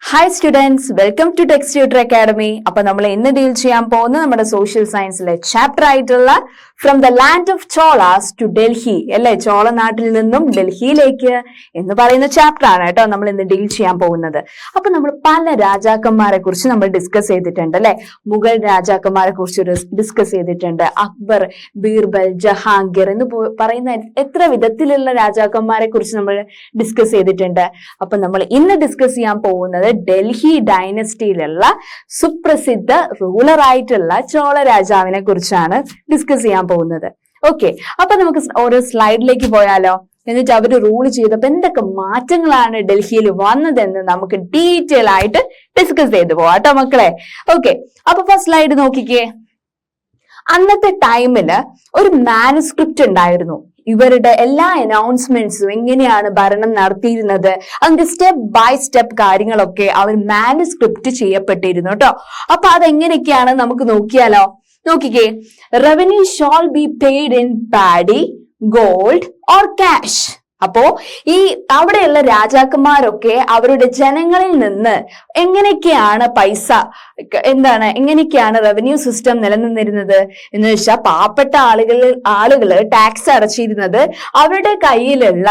Hi students, welcome to Text Tutor Academy. അപ്പൊ നമ്മൾ ഇന്ന് ഡീൽ ചെയ്യാൻ പോകുന്നത് നമ്മുടെ സോഷ്യൽ സയൻസിലെ ചാപ്റ്റർ ആയിട്ടുള്ള from the land of Cholas to Delhi അല്ലെ, ചോള നാട്ടിൽ നിന്നും ഡൽഹിയിലേക്ക് എന്ന് പറയുന്ന ചാപ്റ്റർ ആണ് കേട്ടോ നമ്മൾ ഇന്ന് ഡീൽ ചെയ്യാൻ പോകുന്നത്. അപ്പൊ നമ്മൾ പല രാജാക്കന്മാരെ കുറിച്ച് നമ്മൾ ഡിസ്കസ് ചെയ്തിട്ടുണ്ട് അല്ലെ. മുഗൾ രാജാക്കന്മാരെ കുറിച്ച് ഡിസ്കസ് ചെയ്തിട്ടുണ്ട്. അക്ബർ, ബീർബൽ, ജഹാംഗീർ എന്ന് പറയുന്ന എത്ര വിധത്തിലുള്ള രാജാക്കന്മാരെ കുറിച്ച് നമ്മൾ ഡിസ്കസ് ചെയ്തിട്ടുണ്ട്. അപ്പൊ നമ്മൾ ഇന്ന് ഡിസ്കസ് ചെയ്യാൻ പോകുന്നത് ഡൽഹി ഡൈനസ്റ്റിയിലുള്ള സുപ്രസിദ്ധ റൂളർ ആയിട്ടുള്ള ചോള രാജാവിനെ കുറിച്ചാണ് ഡിസ്കസ് ചെയ്യാൻ പോകുന്നത്. ഓക്കെ, അപ്പൊ നമുക്ക് ഓരോ സ്ലൈഡിലേക്ക് പോയാലോ. എന്നിട്ട് അവര് റൂൾ ചെയ്തപ്പോ എന്തൊക്കെ മാറ്റങ്ങളാണ് ഡൽഹിയിൽ വന്നതെന്ന് നമുക്ക് ഡീറ്റെയിൽ ആയിട്ട് ഡിസ്കസ് ചെയ്തു പോവാട്ടോ മക്കളെ. ഓക്കെ, അപ്പൊ ഫസ്റ്റ് സ്ലൈഡ് നോക്കിക്കേ. അന്നത്തെ ടൈമില് ഒരു മാനുസ്ക്രിപ്റ്റ് ഉണ്ടായിരുന്നു. ഇവരുടെ എല്ലാ അനൗൺസ്മെന്റ്സും എങ്ങനെയാണ് ഭരണം നടത്തിയിരുന്നത് അതിന്റെ സ്റ്റെപ്പ് ബൈ സ്റ്റെപ്പ് കാര്യങ്ങളൊക്കെ അവർ മാനുസ്ക്രിപ്റ്റ് ചെയ്യപ്പെട്ടിരുന്നു കേട്ടോ. അപ്പൊ അതെങ്ങനെയൊക്കെയാണ് നമുക്ക് നോക്കിയാലോ. നോക്കിക്കേ, revenue shall be paid in paddy, gold or cash. അപ്പോ ഈ അവിടെയുള്ള രാജാക്കന്മാരൊക്കെ അവരുടെ ജനങ്ങളിൽ നിന്ന് എങ്ങനെയൊക്കെയാണ് പൈസ എങ്ങനെയൊക്കെയാണ് റവന്യൂ സിസ്റ്റം നിലനിന്നിരുന്നത് എന്ന് വെച്ചാൽ പാവപ്പെട്ട ആളുകള് ടാക്സ് അടച്ചിരുന്നത് അവരുടെ കയ്യിലുള്ള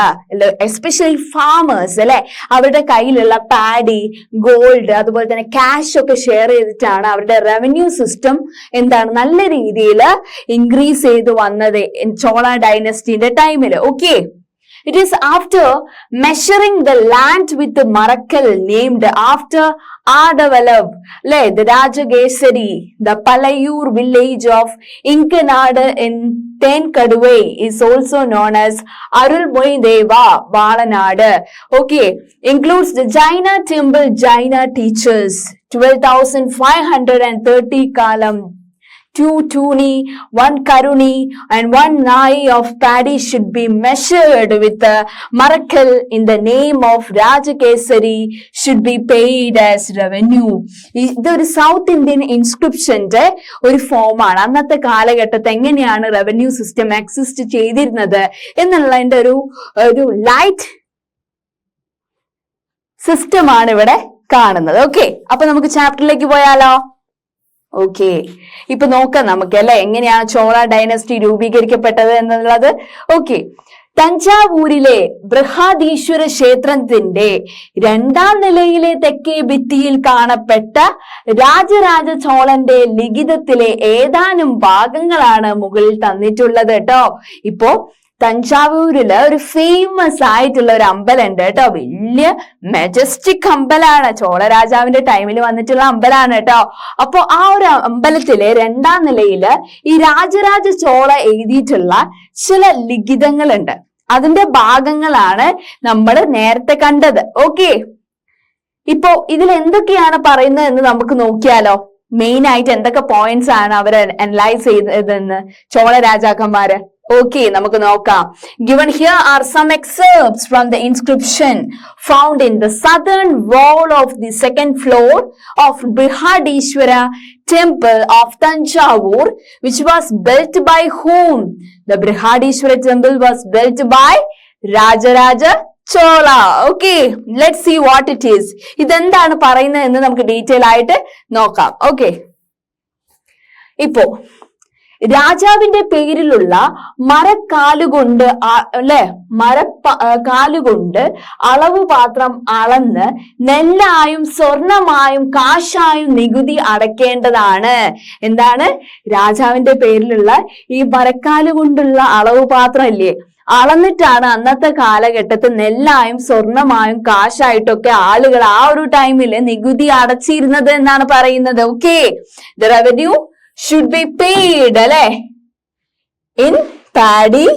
എസ്പെഷ്യലി ഫാമേഴ്സ് അല്ലെ, അവരുടെ കയ്യിലുള്ള പാഡി, ഗോൾഡ്, അതുപോലെ തന്നെ ക്യാഷ് ഒക്കെ ഷെയർ ചെയ്തിട്ടാണ് അവരുടെ റവന്യൂ സിസ്റ്റം നല്ല രീതിയിൽ ഇൻക്രീസ് ചെയ്ത് വന്നത് ചോള ഡൈനസ്റ്റിന്റെ ടൈമില്. Okay, it is after measuring the land with the Marakal named after Adavalab, the Rajagesari, the Palayur village of Inkanadu in Tenkaduvai is also known as Arulmoyideva Valanadu. Okay, includes the Jaina temple, Jaina teachers, 12,530 column, 2 tuni, 1 karuni and 1 nai of paddy should be measured with the Marakal in the name of Rajakesari should be paid as revenue. ഇതൊരു south Indian ഇൻസ്ക്രിപ്ഷന്റെ ഒരു ഫോമാണ്. അന്നത്തെ കാലഘട്ടത്തെ എങ്ങനെയാണ് revenue system exist ചെയ്തിരുന്നത് എന്നുള്ളതിന്റെ ഒരു light system ആണ് ഇവിടെ കാണുന്നത്. ഓക്കെ, അപ്പൊ നമുക്ക് ചാപ്റ്ററിലേക്ക് പോയാലോ. ഓക്കെ, ഇപ്പൊ നോക്കാം നമുക്ക് അല്ലെ എങ്ങനെയാണ് ചോള ഡൈനസ്റ്റി രൂപീകരിക്കപ്പെട്ടത് എന്നുള്ളത്. ഓക്കെ, തഞ്ചാവൂരിലെ ബൃഹദീശ്വര ക്ഷേത്രത്തിന്റെ 2ാം നിലയിലെ തെക്കേ ഭിത്തിയിൽ കാണപ്പെട്ട രാജരാജ ചോളന്റെ ലിഖിതത്തിലെ ഏതാനും ഭാഗങ്ങളാണ് മുകളിൽ തന്നിട്ടുള്ളത് കേട്ടോ. ഇപ്പോ തഞ്ചാവൂരില് ഒരു ഫേമസ് ആയിട്ടുള്ള ഒരു അമ്പലം ഉണ്ട് കേട്ടോ. വലിയ മെജസ്റ്റിക് അമ്പലാണ്, ചോള രാജാവിന്റെ ടൈമിൽ വന്നിട്ടുള്ള അമ്പലമാണ് കേട്ടോ. അപ്പൊ ആ ഒരു അമ്പലത്തിലെ 2ാം നിലയില് ഈ രാജരാജ ചോള എഴുതിയിട്ടുള്ള ചില ലിഖിതങ്ങളുണ്ട്. അതിന്റെ ഭാഗങ്ങളാണ് നമ്മൾ നേരത്തെ കണ്ടത്. ഓക്കെ, ഇപ്പോ ഇതിൽ എന്തൊക്കെയാണ് പറയുന്നത് എന്ന് നമുക്ക് നോക്കിയാലോ. മെയിൻ ആയിട്ട് എന്തൊക്കെ പോയിന്റ്സ് ആണ് അവർ അനലൈസ് ചെയ്തതെന്ന് ചോള രാജാക്കന്മാര്. Okay, നമുക്ക് നോക്കാം. Given here are some excerpts from the inscription found in the southern wall of the 2nd floor of Brihadishwara temple of Tanjavur, which was built by whom? The Brihadishwara temple was built by Rajaraja Chola. Okay, let's see what it is. ഇതെന്താണ് പറയുന്നത് എന്ന് നമുക്ക് detail ആയിട്ട് നോക്കാം. Okay, ഇപ്പോ രാജാവിന്റെ പേരിലുള്ള മരക്കാലുകൊണ്ട് മരക്കാലുകൊണ്ട് അളവ് പാത്രം അളന്ന് നെല്ലായും സ്വർണമായും കാശായും നികുതി അടയ്ക്കേണ്ടതാണ്. എന്താണ്? രാജാവിന്റെ പേരിലുള്ള ഈ മരക്കാലുകൊണ്ടുള്ള അളവ് പാത്രം ഇല്ലേ, അളന്നിട്ടാണ് അന്നത്തെ കാലഘട്ടത്തിൽ നെല്ലായും സ്വർണമായും കാശായിട്ടൊക്കെ ആളുകൾ ആ ഒരു ടൈമില് നികുതി അടച്ചിരുന്നത് എന്നാണ് പറയുന്നത്. Okay, the revenue should be paid അല്ലെ in paddy,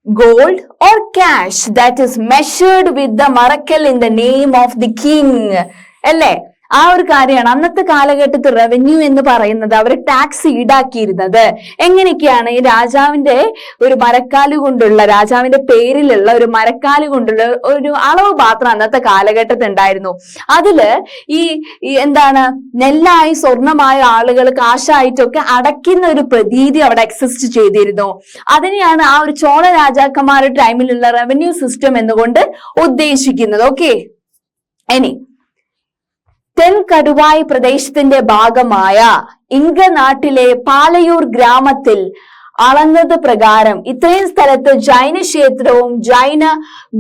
gold or cash that is measured with the Marakal in the name of the king അല്ലെ. ആ ഒരു കാര്യമാണ് അന്നത്തെ കാലഘട്ടത്തിൽ റവന്യൂ എന്ന് പറയുന്നത് അവർ ടാക്സ് ഈടാക്കിയിരുന്നത്. എങ്ങനെയൊക്കെയാണ്? ഈ രാജാവിന്റെ ഒരു മരക്കാല് കൊണ്ടുള്ള, രാജാവിന്റെ പേരിലുള്ള ഒരു മരക്കാല് കൊണ്ടുള്ള ഒരു അളവ് പാത്രം അന്നത്തെ കാലഘട്ടത്തിൽ ഉണ്ടായിരുന്നു. അതില് ഈ എന്താണ് നെല്ലായി സ്വർണമായ ആളുകൾ കാശായിട്ടൊക്കെ അടയ്ക്കുന്ന ഒരു പ്രതീതി അവിടെ എക്സിസ്റ്റ് ചെയ്തിരുന്നു. അതിനെയാണ് ആ ഒരു ചോള രാജാക്കന്മാരുടെ ടൈമിലുള്ള റവന്യൂ സിസ്റ്റം എന്നുകൊണ്ട് ഉദ്ദേശിക്കുന്നത്. ഓക്കെ, ഇനി തെൻകടുവായ് പ്രദേശത്തിന്റെ ഭാഗമായ ഇങ്ക നാട്ടിലെ പാലയൂർ ഗ്രാമത്തിൽ അളന്നത് പ്രകാരം ഇത്രയും സ്ഥലത്ത് ജൈന ക്ഷേത്രവും ജൈന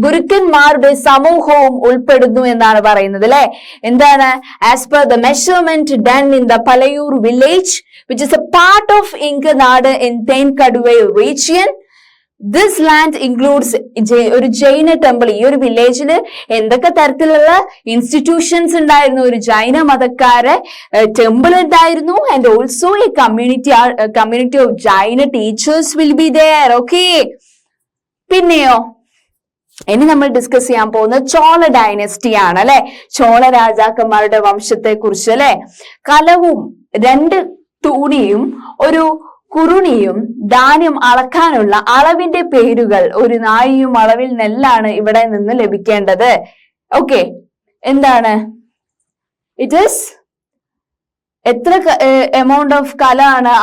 ഗുരുക്കന്മാരുടെ സമൂഹവും ഉൾപ്പെടുന്നു എന്നാണ് പറയുന്നത് അല്ലെ. എന്താണ്? As per the measurement done in the Palayur village which is a part of ഇങ്ക നാട് in Thenkaduvai region. This land includes ഒരു ജൈന ടെമ്പിൾ. ഈ ഒരു വില്ലേജിൽ എന്തൊക്കെ തരത്തിലുള്ള ഇൻസ്റ്റിറ്റ്യൂഷൻസ് ഉണ്ടായിരുന്നു? ഒരു ജൈന മതക്കാരെ ടെമ്പിൾ ഉണ്ടായിരുന്നു. And also a community of Jaina teachers will be there. Okay, പിന്നെയോ ഇനി നമ്മൾ ഡിസ്കസ് ചെയ്യാൻ പോകുന്നത് ചോള ഡൈനസ്റ്റി ആണ് അല്ലെ. ചോള രാജാക്കന്മാരുടെ വംശത്തെ കുറിച്ച് അല്ലെ. കലവും 2 തൂണിയും ഒരു കുറുണിയും ധാന്യം അളക്കാനുള്ള അളവിന്റെ പേരുകൾ. ഒരു നാഴിയും അളവിൽ നെല്ലാണ് ഇവിടെ നിന്ന് ലഭിക്കേണ്ടത്. ഓക്കെ, എന്താണ്? ഇറ്റ് ഈസ് എത്ര എമൗണ്ട് ഓഫ് കല ആണ്?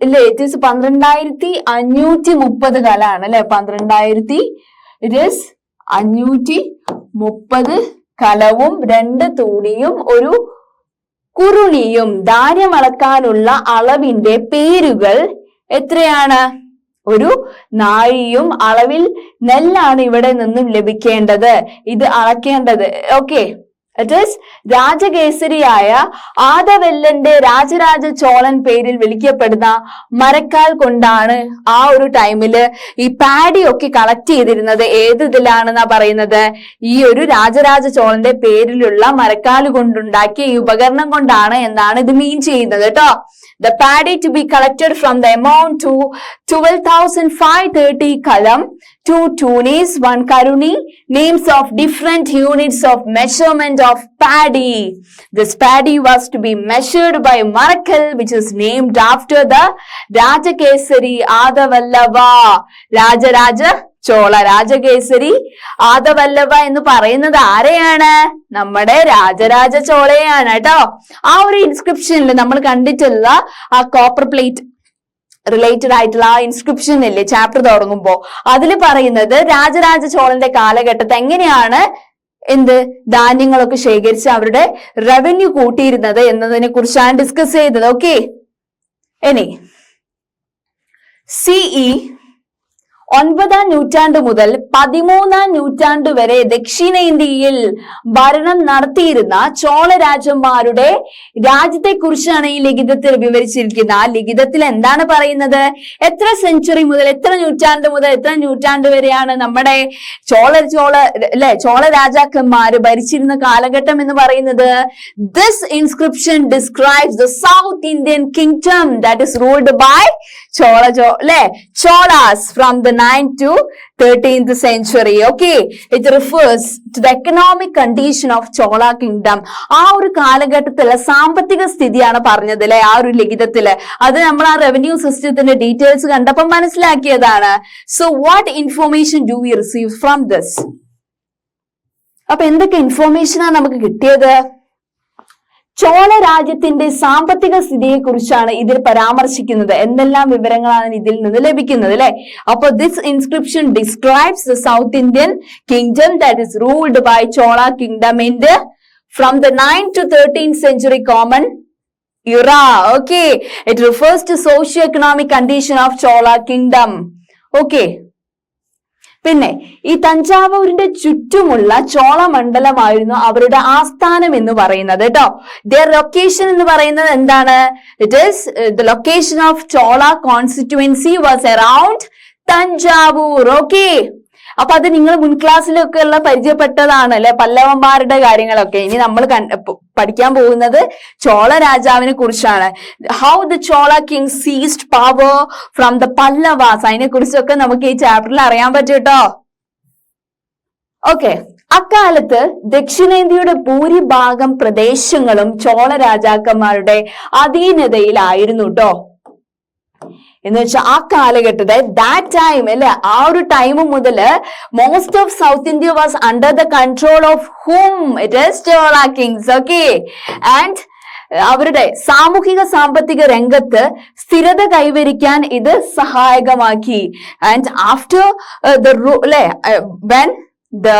അല്ലേ, ഇറ്റ് ഈസ് 12,530 കല ആണ് അല്ലെ. 12,000 ഇറ്റ് ഈസ് 530 കലവും 2 തൂണിയും ഒരു കുറുണിയും ധാന്യം അളക്കാനുള്ള അളവിന്റെ പേരുകൾ എത്രയാണ്? ഒരു നാഴിയും അളവിൽ നെല്ലാണ് ഇവിടെ നിന്നും ലഭിക്കേണ്ടത്, ഇത് അളക്കേണ്ടത്. ഓക്കെ, ഇറ്റ് ഈസ് രാജകേസരിയായ ആദവല്ലന്റെ രാജരാജ ചോളൻ പേരിൽ വിളിക്കപ്പെടുന്ന മരക്കാൽ കൊണ്ടാണ് ആ ഒരു ടൈമില് ഈ പാഡി ഒക്കെ കളക്ട് ചെയ്തിരുന്നത്. ഏത് ഇതിലാണെന്നാ പറയുന്നത്? ഈ ഒരു രാജരാജ ചോളന്റെ പേരിലുള്ള മരക്കാൽ കൊണ്ടുണ്ടാക്കിയ ഈ ഉപകരണം കൊണ്ടാണ് എന്നാണ് ഇത് മീൻ ചെയ്യുന്നത് കേട്ടോ. The paddy to be collected from the amount to 12,530 kalam, 2 tunis, 1 karuni, names of different units of measurement of paddy. This paddy was to be measured by Marakal, which is named after the Rajakesari Adavallava. Raja Chola രാജകേസരി ആദവല്ലഭ എന്ന് പറയുന്നത് ആരെയാണ്? നമ്മുടെ രാജരാജ ചോളയാണ് കേട്ടോ. ആ ഒരു ഇൻസ്ക്രിപ്ഷനിൽ നമ്മൾ കണ്ടിട്ടുള്ള ആ കോപ്പർ പ്ലേറ്റ് റിലേറ്റഡ് ആയിട്ടുള്ള ആ ഇൻസ്ക്രിപ്ഷൻ ഇല്ലേ ചാപ്റ്റർ തുടങ്ങുമ്പോ, അതിൽ പറയുന്നത് രാജരാജ ചോളന്റെ കാലഘട്ടത്തെ എങ്ങനെയാണ് ധാന്യങ്ങളൊക്കെ ശേഖരിച്ച് അവരുടെ റവന്യൂ കൂട്ടിയിരുന്നത് എന്നതിനെ കുറിച്ചാണ് ഡിസ്കസ് ചെയ്തത്. ഓക്കെ, ഇനി CE 9ാം നൂറ്റാണ്ട് മുതൽ 13ാം നൂറ്റാണ്ട് വരെ ദക്ഷിണേന്ത്യയിൽ ഭരണം നടത്തിയിരുന്ന ചോള രാജന്മാരുടെ രാജ്യത്തെ കുറിച്ചാണ് ഈ ലിഖിതത്തിൽ വിവരിച്ചിരിക്കുന്നത്. ആ ലിഖിതത്തിൽ എന്താണ് പറയുന്നത്? എത്ര സെഞ്ചുറി മുതൽ, എത്ര നൂറ്റാണ്ട് മുതൽ എത്ര നൂറ്റാണ്ട് വരെയാണ് നമ്മുടെ ചോള രാജാക്കന്മാര് ഭരിച്ചിരുന്ന കാലഘട്ടം എന്ന് പറയുന്നത്? This inscription describes the south Indian kingdom that is ruled by Cholas from the 9th to 13th century. Okay, it refers to the economic condition of Chola kingdom. ആ ഒരു കാലഘട്ടത്തിലെ സാമ്പത്തിക സ്ഥിതിയാണ് പറഞ്ഞത് അല്ലെ ആ ഒരു ലിഖിതത്തില്. അത് നമ്മൾ ആ റവന്യൂ സിസ്റ്റത്തിന്റെ ഡീറ്റെയിൽസ് കണ്ടപ്പോൾ മനസ്സിലാക്കിയതാണ്. So what information do we receive from this? അപ്പൊ എന്തൊക്കെ ഇൻഫോർമേഷനാണ് നമുക്ക് കിട്ടിയത്? ചോള രാജ്യത്തിന്റെ സാമ്പത്തിക സ്ഥിതിയെ കുറിച്ചാണ് ഇതിൽ പരാമർശിക്കുന്നത്. എന്തെല്ലാം വിവരങ്ങളാണ് ഇതിൽ നിന്ന് ലഭിക്കുന്നത് അല്ലെ. അപ്പൊ this inscription describes the south Indian kingdom that is ruled by Chola kingdom in from the 9th to 13th century common era. Okay, it refers to socio-economic condition of Chola kingdom. Okay, പിന്നെ ഈ തഞ്ചാവൂരിന്റെ ചുറ്റുമുള്ള ചോള മണ്ഡലമായിരുന്നു അവരുടെ ആസ്ഥാനം എന്ന് പറയുന്നത് കേട്ടോ. their location എന്ന് പറയുന്നത് എന്താണ്? It is the location of Chola constituency was around Thanjavur. Okay, അപ്പൊ അത് നിങ്ങൾ മുൻ ക്ലാസ്സിലൊക്കെ ഉള്ള പരിചയപ്പെട്ടതാണ് അല്ലെ, പല്ലവന്മാരുടെ കാര്യങ്ങളൊക്കെ. ഇനി നമ്മൾ പഠിക്കാൻ പോകുന്നത് ചോള രാജാവിനെ കുറിച്ചാണ്. How the Chola king ceased power from the Pallavas, അതിനെ കുറിച്ചൊക്കെ നമുക്ക് ഈ ചാപ്റ്ററിൽ അറിയാൻ പറ്റും കേട്ടോ. ഓക്കെ, അക്കാലത്ത് ദക്ഷിണേന്ത്യയുടെ ഭൂരിഭാഗം പ്രദേശങ്ങളും ചോള രാജാക്കന്മാരുടെ അധീനതയിലായിരുന്നു ട്ടോ. എന്ന് വെച്ചാൽ ആ കാലഘട്ടത്തെ ദാറ്റ് ടൈം അല്ലെ, ആ ഒരു ടൈം മുതല് most of south India was under the control of whom? It is Chola kings. Okay, and അവരുടെ സാമൂഹിക സാമ്പത്തിക രംഗത്ത് സ്ഥിരത കൈവരിക്കാൻ ഇത് സഹായകമാക്കി. And after when the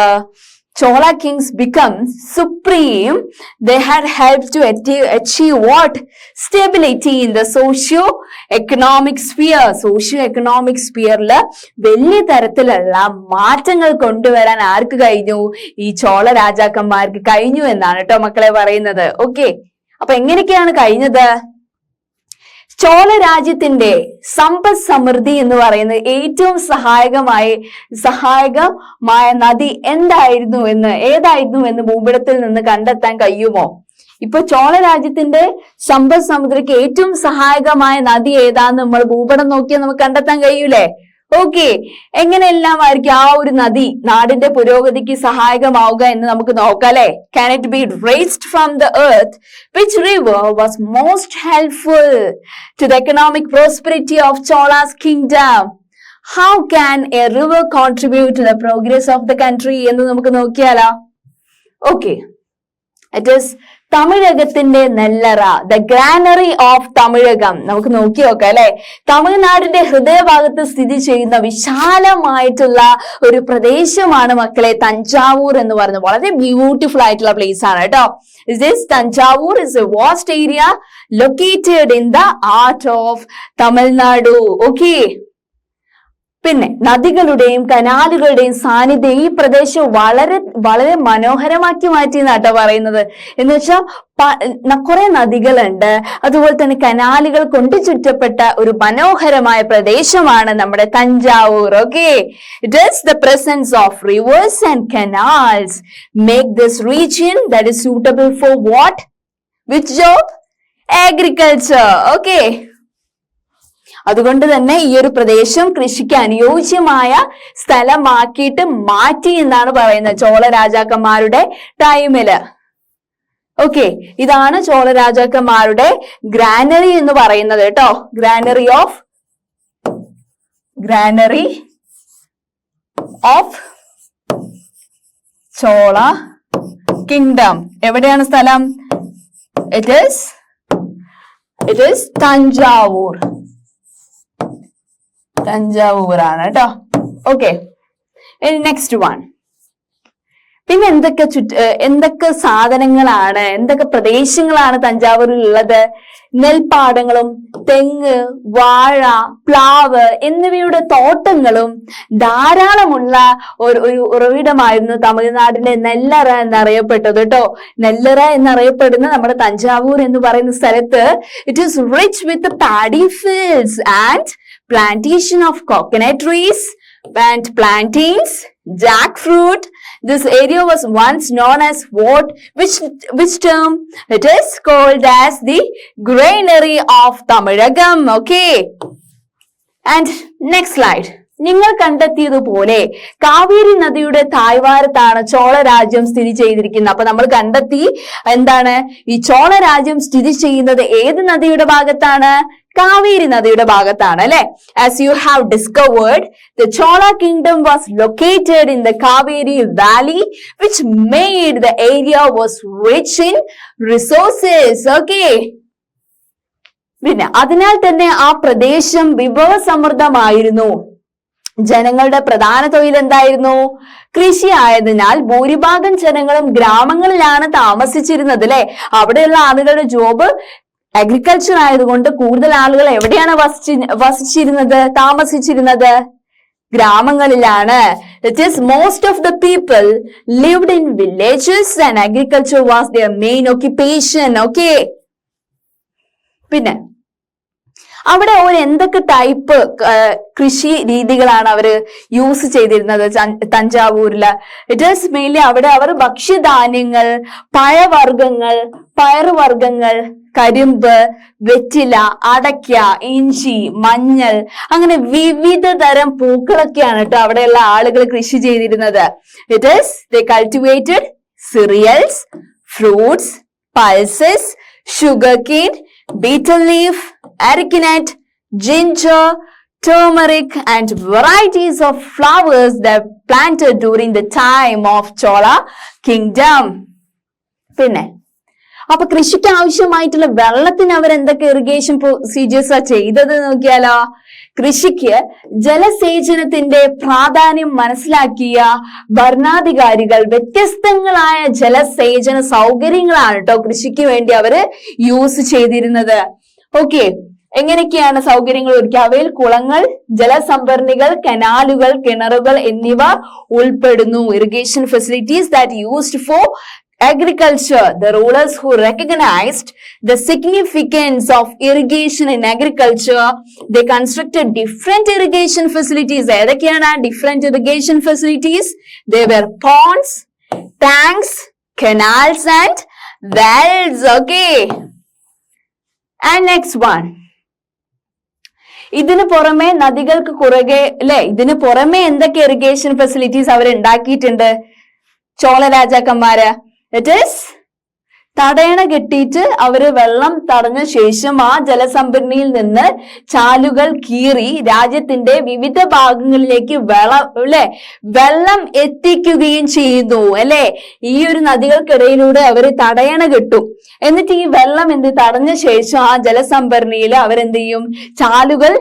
Chola kings become supreme, they had helped to achieve what? Stability in the socio-economic sphere. Socio-economic sphere-ല് വലിയ തരത്തിലുള്ള മാറ്റങ്ങൾ കൊണ്ടുവരാൻ ആർക്ക് കഴിഞ്ഞു? ഈ ചോള രാജാക്കന്മാർക്ക് കഴിഞ്ഞു എന്നാണ് കേട്ടോ മക്കളെ പറയുന്നത്. ഓക്കെ, അപ്പൊ എങ്ങനെയൊക്കെയാണ് കഴിഞ്ഞത്? ചോള രാജ്യത്തിന്റെ സമ്പദ് സമൃദ്ധി എന്ന് പറയുന്നത് ഏറ്റവും സഹായകമായ നദി ഏതായിരുന്നു എന്ന് ഭൂപടത്തിൽ നിന്ന് കണ്ടെത്താൻ കഴിയുമോ? ഇപ്പൊ ചോള രാജ്യത്തിന്റെ സമ്പദ് സമൃദ്ധിക്ക് ഏറ്റവും സഹായകമായ നദി ഏതാന്ന് നമ്മൾ ഭൂപടം നോക്കിയാൽ നമുക്ക് കണ്ടെത്താൻ കഴിയൂലേ? ഓക്കെ, എങ്ങനെയെല്ലാം ആയിരിക്കും ആ ഒരു നദി നാടിന്റെ പുരോഗതിക്ക് സഹായകമാവുക എന്ന് നമുക്ക് നോക്കാം അല്ലെ. Can it be raised from the earth? Which river was most helpful to the economic prosperity of Chola's kingdom? How can a river contribute to the progress of the country എന്ന് നമുക്ക് നോക്കിയാലോ? ഓക്കെ, ഇറ്റ് ഈസ് തമിഴകത്തിന്റെ നെല്ലറ, the granary of Tamilakam. നമുക്ക് നോക്കി നോക്കാം അല്ലെ. തമിഴ്നാടിന്റെ ഹൃദയഭാഗത്ത് സ്ഥിതി ചെയ്യുന്ന വിശാലമായിട്ടുള്ള ഒരു പ്രദേശമാണ് മക്കളെ തഞ്ചാവൂർ എന്ന് പറയുന്നത്. വളരെ ബ്യൂട്ടിഫുൾ ആയിട്ടുള്ള പ്ലേസ് ആണ് കേട്ടോ. This Tanjavur is a vast area located in the heart of Tamil Nadu. Okay. പിന്നെ നദികളുടെയും കനാലുകളുടെയും സാന്നിധ്യം ഈ പ്രദേശം വളരെ വളരെ മനോഹരമാക്കി മാറ്റി എന്നാട്ടോ പറയുന്നത്. എന്ന് വെച്ചാൽ കുറെ നദികളുണ്ട്, അതുപോലെ തന്നെ കനാലുകൾ കൊണ്ട് ചുറ്റപ്പെട്ട ഒരു മനോഹരമായ പ്രദേശമാണ് നമ്മുടെ Thanjavur. Okay, it is the presence of rivers and canals make this region that is suitable for what? Which job? Agriculture. Okay, അതുകൊണ്ട് തന്നെ ഈ ഒരു പ്രദേശം കൃഷിക്ക് അനുയോജ്യമായ സ്ഥലമാക്കിയിട്ട് മാറ്റി എന്നാണ് പറയുന്നത് ചോള രാജാക്കന്മാരുടെ ടൈമില്. ഓക്കെ, ഇതാണ് ചോള രാജാക്കന്മാരുടെ ഗ്രാനറി എന്ന് പറയുന്നത് കേട്ടോ. Granary of Chola kingdom. എവിടെയാണ് സ്ഥലം? It is Thanjavur. തഞ്ചാവൂരാണ് കേട്ടോ. Okay, next one. പിന്നെ എന്തൊക്കെ സാധനങ്ങളാണ്, എന്തൊക്കെ പ്രദേശങ്ങളാണ് തഞ്ചാവൂരിൽ ഉള്ളത്? നെൽപ്പാടങ്ങളും തെങ്ങ്, വാഴ, പ്ലാവ് എന്നിവയുടെ തോട്ടങ്ങളും ധാരാളമുള്ള ഒരു ഉറവിടമായിരുന്നു തമിഴ്നാടിന്റെ നെല്ലറ എന്നറിയപ്പെട്ടത് കേട്ടോ. നെല്ലറ എന്നറിയപ്പെടുന്ന നമ്മുടെ തഞ്ചാവൂർ എന്ന് പറയുന്ന സ്ഥലത്ത് it is rich with paddy fields and plantation of coconut trees and plantains, jackfruit. This area was once known as what? Which term? It is called as the granary of Tamilagam. Okay. And next slide. നിങ്ങൾ കണ്ടെത്തിയതുപോലെ കാവേരി നദിയുടെ താഴ്വാരത്താണ് ചോള രാജ്യം സ്ഥിതി ചെയ്തിരിക്കുന്നത്. അപ്പൊ നമ്മൾ കണ്ടെത്തി എന്താണ്? ഈ ചോള രാജ്യം സ്ഥിതി ചെയ്യുന്നത് ഏത് നദിയുടെ ഭാഗത്താണ്? കാവേരി നദിയുടെ ഭാഗത്താണ് അല്ലെ. As you have discovered, the Chola kingdom was located in the Kaveri valley, which made the area was rich in resources. Okay. പിന്നെ അതിനാൽ തന്നെ ആ പ്രദേശം വിഭവസമൃദ്ധമായിരുന്നു. ജനങ്ങളുടെ പ്രധാന തൊഴിൽ എന്തായിരുന്നു? കൃഷി ആയതിനാൽ ഭൂരിഭാഗം ജനങ്ങളും ഗ്രാമങ്ങളിലാണ് താമസിച്ചിരുന്നത് അല്ലെ. അവിടെയുള്ള ആളുകളുടെ ജോബ് അഗ്രികൾച്ചർ ആയതുകൊണ്ട് കൂടുതൽ ആളുകൾ എവിടെയാണ് താമസിച്ചിരുന്നത്? ഗ്രാമങ്ങളിലാണ്. That is, most of the people lived in villages and agriculture was their main occupation. Okay. പിന്നെ അവിടെ എന്തൊക്കെ ടൈപ്പ് കൃഷി രീതികളാണ് അവര് യൂസ് ചെയ്തിരുന്നത് തഞ്ചാവൂരില്? ഇറ്റ് ഈസ് മെയിൻലി അവിടെ അവർ ഭക്ഷ്യധാന്യങ്ങൾ, പഴവർഗ്ഗങ്ങൾ, പയറുവർഗ്ഗങ്ങൾ, കരിമ്പ്, വെറ്റില, അടയ്ക്ക, ഇഞ്ചി, മഞ്ഞൾ, അങ്ങനെ വിവിധ തരം പൂക്കളൊക്കെയാണ് കേട്ടോ അവിടെയുള്ള ആളുകൾ കൃഷി ചെയ്തിരുന്നത്. It is they cultivated cereals, fruits, pulses, sugarcane, betel leaf, arecanut, ginger, turmeric, and varieties of flowers that planted during the time of Chola kingdom. പിന്നെ അപ്പൊ കൃഷിക്ക് ആവശ്യമായിട്ടുള്ള വെള്ളത്തിന് അവർ എന്തൊക്കെ ഇറിഗേഷൻ പ്രൊസീജിയേഴ്സാ ചെയ്തത് നോക്കിയാലോ. കൃഷിക്ക് ജലസേചനത്തിന്റെ പ്രാധാന്യം മനസ്സിലാക്കിയ ഭരണാധികാരികൾ വ്യത്യസ്തങ്ങളായ ജലസേചന സൗകര്യങ്ങളാണ് കേട്ടോ കൃഷിക്ക് വേണ്ടി അവര് യൂസ് ചെയ്തിരുന്നത്. ഓക്കെ, എങ്ങനെയൊക്കെയാണ് സൗകര്യങ്ങൾ ഒരുക്കുക? അവയിൽ കുളങ്ങൾ, ജലസംഭരണികൾ, കനാലുകൾ, കിണറുകൾ എന്നിവ ഉൾപ്പെടുന്നു. Irrigation facilities that used for agriculture. The rulers who recognized the significance of irrigation in agriculture, they constructed different irrigation facilities. ഏതൊക്കെയാണ് ആ different irrigation facilities? They were ponds, tanks, canals and wells. Okay, and next one. ഇതിന് പുറമെ നദികൾക്ക് കുറുകെ അല്ലെ, ഇതിന് പുറമെ എന്തൊക്കെ irrigation facilities അവർ ഉണ്ടാക്കിയിട്ടുണ്ട് ചോള രാജാക്കന്മാര്? ഇറ്റ് ഈസ് തടയണ കെട്ടിയിട്ട് അവര് വെള്ളം തടഞ്ഞ ശേഷം ആ ജലസംഭരണിയിൽ നിന്ന് ചാലുകൾ കീറി രാജ്യത്തിന്റെ വിവിധ ഭാഗങ്ങളിലേക്ക് വെള്ളം എത്തിക്കുകയും ചെയ്യുന്നു അല്ലെ. ഈ ഒരു നദികൾക്കിടയിലൂടെ അവര് തടയണ കെട്ടും. എന്നിട്ട് ഈ വെള്ളം തടഞ്ഞ ശേഷം ആ ജലസംഭരണിയിൽ അവരെന്ത് ചെയ്യും? ചാലുകൾ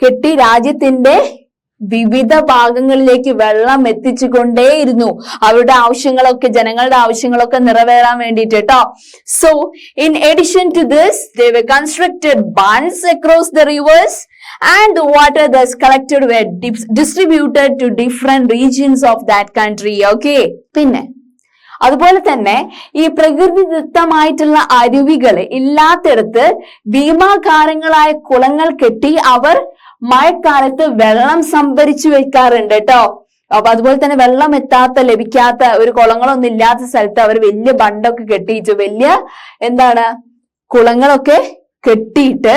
കെട്ടി രാജ്യത്തിന്റെ വിവിധ ഭാഗങ്ങളിലേക്ക് വെള്ളം എത്തിച്ചുകൊണ്ടേയിരുന്നു അവരുടെ ആവശ്യങ്ങളൊക്കെ, ജനങ്ങളുടെ ആവശ്യങ്ങളൊക്കെ നിറവേറാൻ വേണ്ടിയിട്ട് കേട്ടോ. So in addition to this they were constructed bunds across the rivers and the water thus collected were distributed to different regions of that country. Okay, പിന്നെ അതുപോലെ തന്നെ ഈ പ്രകൃതിദത്തമായിട്ടുള്ള അരുവികൾ ഇല്ലാത്തിടത്ത് ഭീമാകാരങ്ങളായ കുളങ്ങൾ കെട്ടി അവർ മഴക്കാലത്ത് വെള്ളം സംഭരിച്ചു വെക്കാറുണ്ട് കേട്ടോ. അപ്പൊ അതുപോലെ തന്നെ വെള്ളം ലഭിക്കാത്ത ഒരു കുളങ്ങളൊന്നും ഇല്ലാത്ത സ്ഥലത്ത് അവർ വലിയ ബണ്ടൊക്കെ കെട്ടിയിട്ട് വലിയ കുളങ്ങളൊക്കെ കെട്ടിയിട്ട്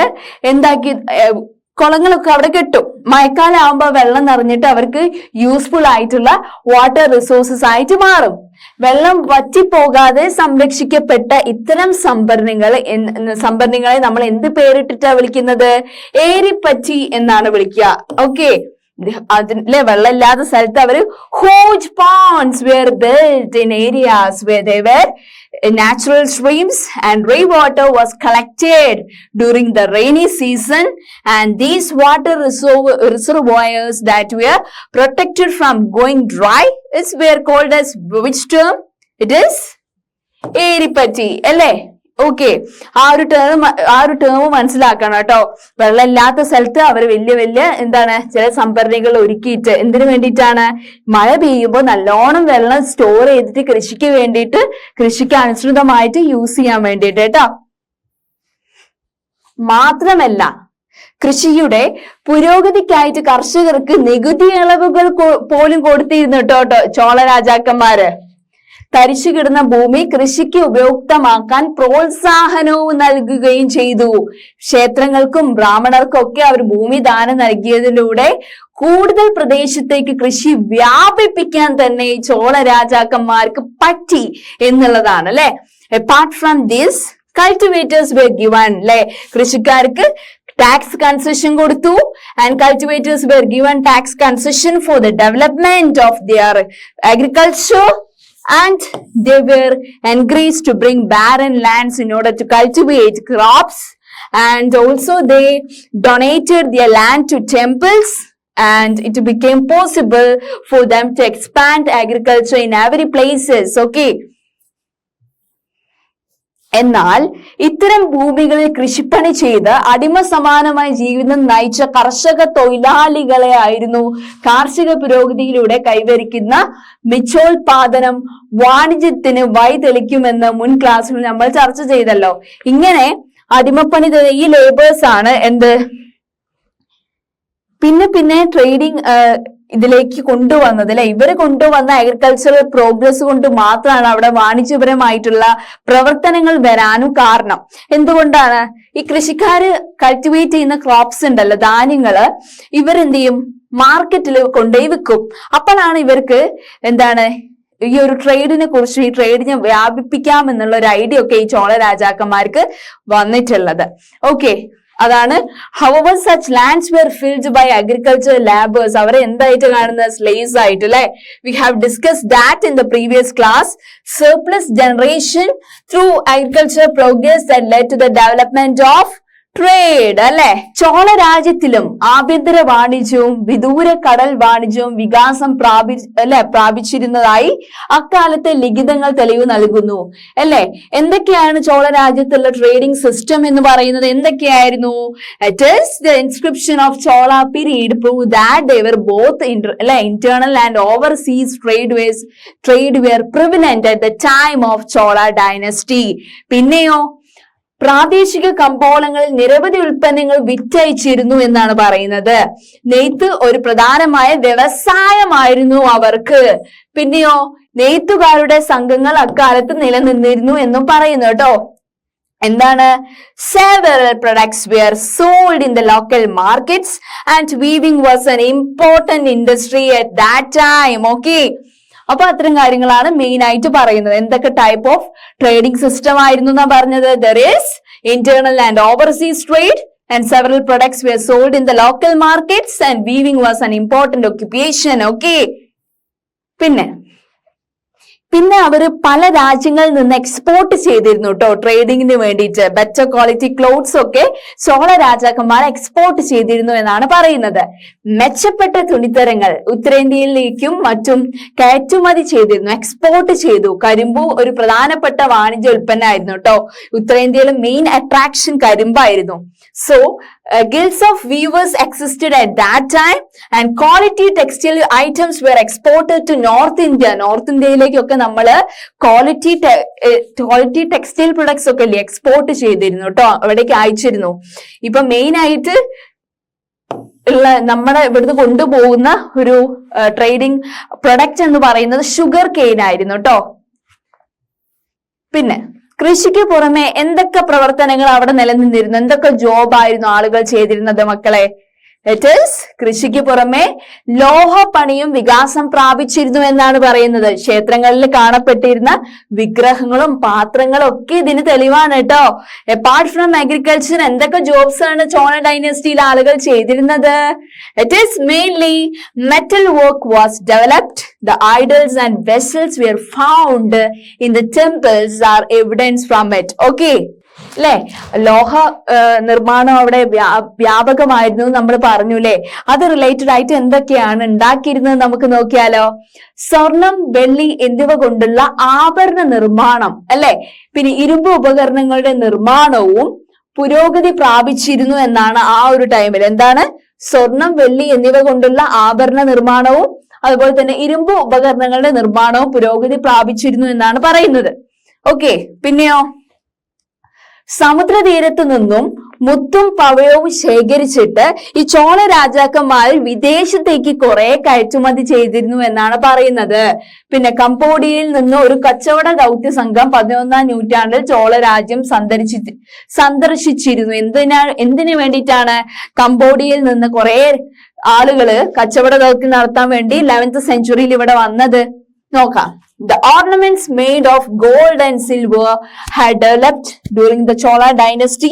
കുളങ്ങളൊക്കെ അവിടെ കെട്ടും. മഴക്കാലം ആവുമ്പോൾ വെള്ളം നിറഞ്ഞിട്ട് അവർക്ക് യൂസ്ഫുൾ ആയിട്ടുള്ള വാട്ടർ റിസോഴ്സസ് ആയിട്ട് മാറും. വെള്ളം വറ്റിപ്പോകാതെ സംരക്ഷിക്കപ്പെട്ട ഇത്തരം സംഭരണികളെ നമ്മൾ എന്ത് പേരിട്ടിട്ടാ വിളിക്കുന്നത്? ഏരിപ്പറ്റി എന്നാണ് വിളിക്കുക. ഓക്കെ, അതിലെ വെള്ളം ഇല്ലാത്ത സ്ഥലത്ത് അവര് huge ponds were built in areas where there were natural streams and rainwater was collected during the rainy season, and these water reservoirs that were protected from going dry were called as which term? It is ഏരിപ്പറ്റി അല്ലേ. Okay, ആ ഒരു term മനസ്സിലാക്കണം കേട്ടോ. വെള്ളം ഇല്ലാത്ത സ്ഥലത്ത് അവർ വലിയ ചില സംഭരണികൾ ഒരുക്കിയിട്ട് എന്തിനു വേണ്ടിയിട്ടാണ്? മഴ പെയ്യുമ്പോൾ നല്ലോണം വെള്ളം സ്റ്റോർ ചെയ്തിട്ട് കൃഷിക്ക് അനുസൃതമായിട്ട് യൂസ് ചെയ്യാൻ വേണ്ടിയിട്ട് കേട്ടോ. മാത്രമല്ല കൃഷിയുടെ പുരോഗതിക്കായിട്ട് കർഷകർക്ക് നികുതി ഇളവുകൾ പോലും കൊടുത്തിരുന്നു കേട്ടോ ചോള രാജാക്കന്മാര്. തരിച്ചു കിടന്ന ഭൂമി കൃഷിക്ക് ഉപയുക്തമാക്കാൻ പ്രോത്സാഹനവും നൽകുകയും ചെയ്തു. ക്ഷേത്രങ്ങൾക്കും ബ്രാഹ്മണർക്കും ഒക്കെ അവർ ഭൂമി ദാനം നൽകിയതിലൂടെ കൂടുതൽ പ്രദേശത്തേക്ക് കൃഷി വ്യാപിപ്പിക്കാൻ തന്നെ ചോള രാജാക്കന്മാർക്ക് പറ്റി എന്നുള്ളതാണ് അല്ലെ. Apart from this cultivators were given അല്ലെ, കൃഷിക്കാർക്ക് ടാക്സ് കൺസെഷൻ കൊടുത്തു. And cultivators were given tax concession for the development of their agriculture. And they were encouraged to bring barren lands in order to cultivate crops, and also they donated their land to temples, and it became possible for them to expand agriculture in every places. Okay, എന്നാൽ ഇത്തരം ഭൂമികളിൽ കൃഷിപ്പണി ചെയ്ത് അടിമ സമാനമായ ജീവിതം നയിച്ച കർഷക തൊഴിലാളികളെ ആയിരുന്നു കാർഷിക പുരോഗതിയിലൂടെ കൈവരിക്കുന്ന മിച്ചോൽപാദനം വാണിജ്യത്തിന് വഴിതെളിക്കുമെന്ന് മുൻ ക്ലാസ്സിൽ നമ്മൾ ചർച്ച ചെയ്തല്ലോ. ഇങ്ങനെ അടിമപ്പണി ഈ ലേബേഴ്സ് ആണ് പിന്നെ ട്രേഡിംഗ് ഇതിലേക്ക് കൊണ്ടുവന്നത് അല്ലെ, ഇവര് കൊണ്ടുവന്ന അഗ്രികൾച്ചറൽ പ്രോഗ്രസ് കൊണ്ട് മാത്രമാണ് അവിടെ വാണിജ്യപരമായിട്ടുള്ള പ്രവർത്തനങ്ങൾ വരാനും കാരണം. എന്തുകൊണ്ടാണ്? ഈ കൃഷിക്കാര് കൾട്ടിവേറ്റ് ചെയ്യുന്ന ക്രോപ്സ് ഉണ്ടല്ലോ, ധാന്യങ്ങള്, ഇവരെന്ത് ചെയ്യും? മാർക്കറ്റിൽ കൊണ്ടുപോയി വിൽക്കും. അപ്പോഴാണ് ഇവർക്ക് എന്താണ് ഈ ഒരു ട്രേഡിനെ കുറിച്ച്, ഈ ട്രേഡിനെ വ്യാപിപ്പിക്കാം എന്നുള്ള ഒരു ഐഡിയ ഒക്കെ ഈ ചോള രാജാക്കന്മാർക്ക് വന്നിട്ടുള്ളത്. ഓക്കെ, അതാണ് however such lands were filled by agricultural laborers. അവരെ എന്തായിട്ട് കാണുന്നത്? സ്ലേവ്സ് ആയിട്ട് അല്ലെ. We have discussed that in the previous class. Surplus generation through agricultural progress that led to the development of trade അല്ലെ. ചോള രാജ്യത്തിലും ആഭ്യന്തര വാണിജ്യവും വിദൂര കടൽ വാണിജ്യവും വികാസം പ്രാപിച്ചിരുന്നതായി അക്കാലത്തെ ലിഖിതങ്ങൾ തെളിവ് നൽകുന്നു അല്ലെ. എന്തൊക്കെയാണ് ചോള രാജ്യത്തുള്ള ട്രേഡിംഗ് സിസ്റ്റം എന്ന് പറയുന്നത്? എന്തൊക്കെയായിരുന്നു? It is the inscription of Chola period prove that they were both internal and overseas trade were prevalent at the time of Chola dynasty. പിന്നെയോ പ്രാദേശിക കമ്പോളങ്ങളിൽ നിരവധി ഉൽപ്പന്നങ്ങൾ വിറ്റയച്ചിരുന്നു എന്നാണ് പറയുന്നത്. നെയ്ത്ത് ഒരു പ്രധാനമായ വ്യവസായമായിരുന്നു അവർക്ക്. പിന്നെയോ നെയ്ത്തുകാരുടെ സംഘങ്ങൾ അക്കാലത്ത് നിലനിന്നിരുന്നു എന്നും പറയുന്നു കേട്ടോ. എന്താണ്? several products were sold in the local markets and weaving was an important industry at that time. Okay, അപ്പൊ അത്തരം കാര്യങ്ങളാണ് മെയിൻ ആയിട്ട് പറയുന്നത്. എന്തൊക്കെ ടൈപ്പ് ഓഫ് ട്രേഡിംഗ് സിസ്റ്റം ആയിരുന്നു എന്നാ പറഞ്ഞത്? There is internal and overseas trade and several products were sold in the local markets and weaving was an important occupation. Okay, പിന്നെ അവര് പല രാജ്യങ്ങളിൽ നിന്ന് എക്സ്പോർട്ട് ചെയ്തിരുന്നു കേട്ടോ ട്രേഡിങ്ങിന് വേണ്ടിയിട്ട്. ബെറ്റർ ക്വാളിറ്റി ക്ലോത്ത്സ് ഒക്കെ ചോള രാജാക്കന്മാർ എക്സ്പോർട്ട് ചെയ്തിരുന്നു എന്നാണ് പറയുന്നത്. മെച്ചപ്പെട്ട തുണിത്തരങ്ങൾ ഉത്തരേന്ത്യയിലേക്കും മറ്റും കയറ്റുമതി ചെയ്തിരുന്നു, എക്സ്പോർട്ട് ചെയ്തു. കരിമ്പു ഒരു പ്രധാനപ്പെട്ട വാണിജ്യ ഉൽപ്പന്നമായിരുന്നു കേട്ടോ. ഉത്തരേന്ത്യയിലെ മെയിൻ അട്രാക്ഷൻ കരിമ്പായിരുന്നു. So guilds of weavers existed at that time and quality textile items were exported to North India. North ഇന്ത്യയിലേക്കൊക്കെ നമ്മള് ക്വാളിറ്റി ടെക്സ്റ്റൈൽ പ്രൊഡക്ട്സ് ഒക്കെ അല്ലേ എക്സ്പോർട്ട് ചെയ്തിരുന്നു കേട്ടോ, അവിടേക്ക് അയച്ചിരുന്നു. ഇപ്പൊ മെയിൻ ആയിട്ട് ഉള്ള നമ്മുടെ ഇവിടുന്ന് കൊണ്ടുപോകുന്ന ഒരു ട്രേഡിംഗ് പ്രൊഡക്റ്റ് എന്ന് പറയുന്നത് ഷുഗർ കെയിൻ ആയിരുന്നു കേട്ടോ. പിന്നെ കൃഷിക്ക് പുറമെ എന്തൊക്കെ പ്രവർത്തനങ്ങൾ അവിടെ നിലനിന്നിരുന്നു? എന്തൊക്കെ ജോബായിരുന്നു ആളുകൾ ചെയ്തിരുന്നത് മക്കളെ? ഇറ്റ് ഈസ് കൃഷിക്ക് പുറമെ ലോഹപ്പണിയും വികാസം പ്രാപിച്ചിരുന്നു എന്നാണ് പറയുന്നത്. ക്ഷേത്രങ്ങളിൽ കാണപ്പെട്ടിരുന്ന വിഗ്രഹങ്ങളും പാത്രങ്ങളും ഒക്കെ ഇതിന് തെളിവാണ് കേട്ടോ. അപ്പാർട്ട് ഫ്രം അഗ്രികൾച്ചർ എന്തൊക്കെ ജോബ്സ് ആണ് ചോള ഡൈനസ്റ്റിയിൽ ആളുകൾ ചെയ്തിരുന്നത്? It is mainly metal work was developed. The idols and vessels were found in the temples are evidence from it. Okay, അല്ലെ. ലോഹ നിർമ്മാണം അവിടെ വ്യാപകമായിരുന്നു നമ്മൾ പറഞ്ഞു അല്ലെ. അത് റിലേറ്റഡ് ആയിട്ട് എന്തൊക്കെയാണ് ഉണ്ടാക്കിയിരുന്നത് നമുക്ക് നോക്കിയാലോ. സ്വർണം, വെള്ളി എന്നിവ കൊണ്ടുള്ള ആഭരണ നിർമ്മാണം അല്ലെ. പിന്നെ ഇരുമ്പ് ഉപകരണങ്ങളുടെ നിർമ്മാണവും പുരോഗതി പ്രാപിച്ചിരുന്നു എന്നാണ് ആ ഒരു ടൈമിൽ. എന്താണ്? സ്വർണം, വെള്ളി എന്നിവ കൊണ്ടുള്ള ആഭരണ നിർമ്മാണവും അതുപോലെ തന്നെ ഇരുമ്പ് ഉപകരണങ്ങളുടെ നിർമ്മാണവും പുരോഗതി പ്രാപിച്ചിരുന്നു എന്നാണ് പറയുന്നത്. ഓക്കെ, പിന്നെയോ സമുദ്രതീരത്തു നിന്നും മുത്തും പവഴവും ശേഖരിച്ചിട്ട് ഈ ചോള രാജാക്കന്മാർ വിദേശത്തേക്ക് കുറെ കയറ്റുമതി ചെയ്തിരുന്നു എന്നാണ് പറയുന്നത്. പിന്നെ കംബോഡിയയിൽ നിന്ന് ഒരു കച്ചവട ദൗത്യ സംഘം 11ാം നൂറ്റാണ്ടിൽ ചോള രാജ്യം സന്ദർശിച്ചിരുന്നു. എന്തിനു വേണ്ടിയിട്ടാണ്? കംബോഡിയയിൽ നിന്ന് കുറെ ആളുകള് കച്ചവട ദൗത്യം നടത്താൻ വേണ്ടി 11th സെഞ്ചുറിയിൽ ഇവിടെ വന്നത്. നോക്കാം. The ornaments made of gold and silver had developed during the Chola dynasty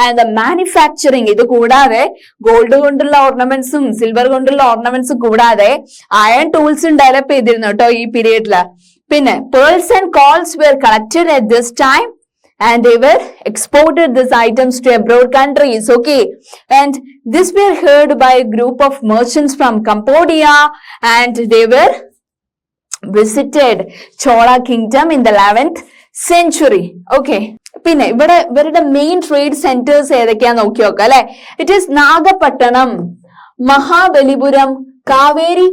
and the manufacturing. ഇത് കൂടാതെ ഗോൾഡ് കൊണ്ടുള്ള ഓർണമെന്റ്സും സിൽവർ കൊണ്ടുള്ള ഓർണമെന്റ്സും കൂടാതെ അയൺ ടൂൾസും ഡെവലപ്പ് ചെയ്തിരുന്നു കേട്ടോ ഈ പീരീഡില്. പിന്നെ pearls and coals were collected at this time and they were exported these items to abroad countries. Okay, and this were heard by a group of merchants from Cambodia and they were visited Chola kingdom in the 11th century. Okay, പിന്നെ ഇവരുടെ main trade centres ഏതൊക്കെയാ നോക്കി നോക്കാം അല്ലെ. It is Nagapattinam, Mahabalipuram, Kaveri